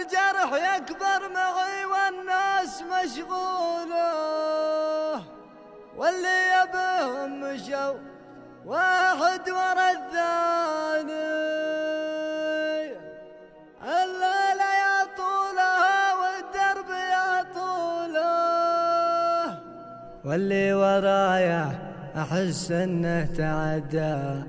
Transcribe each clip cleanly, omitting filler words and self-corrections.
الجرح يكبر معي والناس مشغولة، واللي يبهم مشوا واحد ورا الثاني. الليلة يا طولها والدرب يا طوله، واللي ورايا أحس إنه تعدى.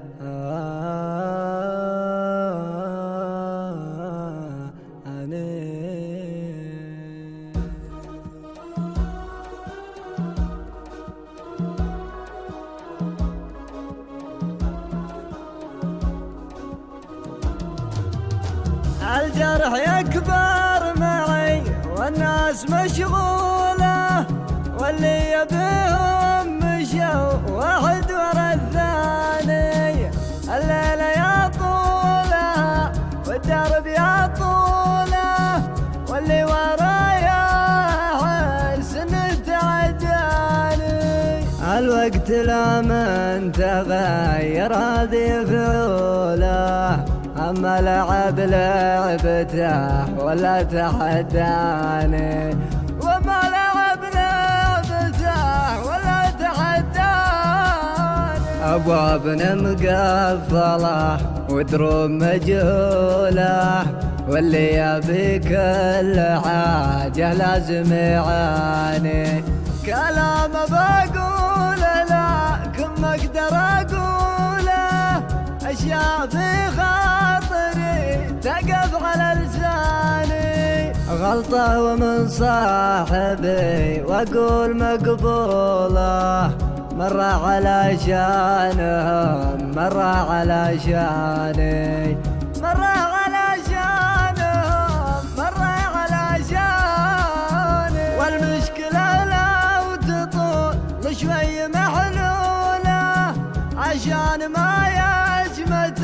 الجرح يكبر معي والناس مشغولة، واللي يبيهم مشوا واحد ورا الثاني. الليلة يا طولها والدرب يا طوله، واللي ورايا أحس إنه تعداني. الوقت لمن تغير هذه فعوله، أما لعب لعبته ولا تحداني، وما لعب لعبته ولا تحداني. أبوابنا مقفلة ودروب مجهولة، واللي يبي كل حاجة لازم يعاني. كلام بقوله لكن ما أقدر أقوله، أشياء في خاطري تقف على لساني. غلطة ومن صاحبي وأقول مقبولة، مرة على شانهم مرة على شاني، مرة على شانهم مرة على شاني. والمشكلة لو تطول شوي محلولة، عشان ما يجمد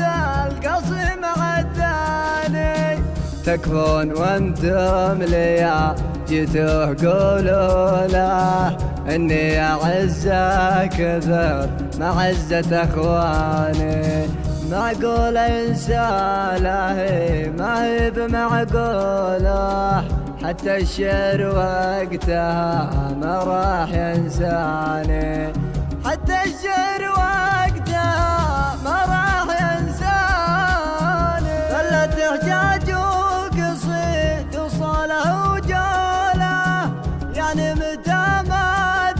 القصيم عداني. تكفون وانتم ليا جيتوا قولوا له، اني اعزه كثر معزة اخواني. معقولة ينسى له ما هي بمعقوله، حتى الشعر وقتها ما راح ينساني. حتى الشعر وقتها ما راح ينساني. ظلت حجاج وقصيد وصاله وجوله، يعني متى ما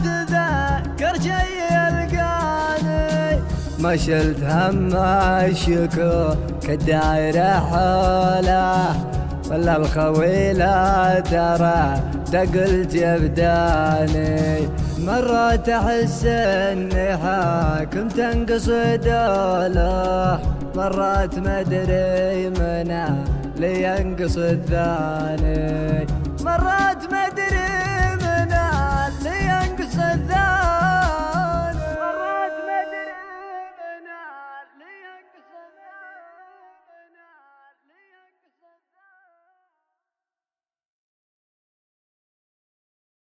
تذكر شي يلقاني. ما شلت هم الشكو كالدايرة حوله، ولا الخويلة ترى تقل جبداني. مرات أحس إني حاكم تنقص دوله، مرات ما أدري منه لينقص الثاني.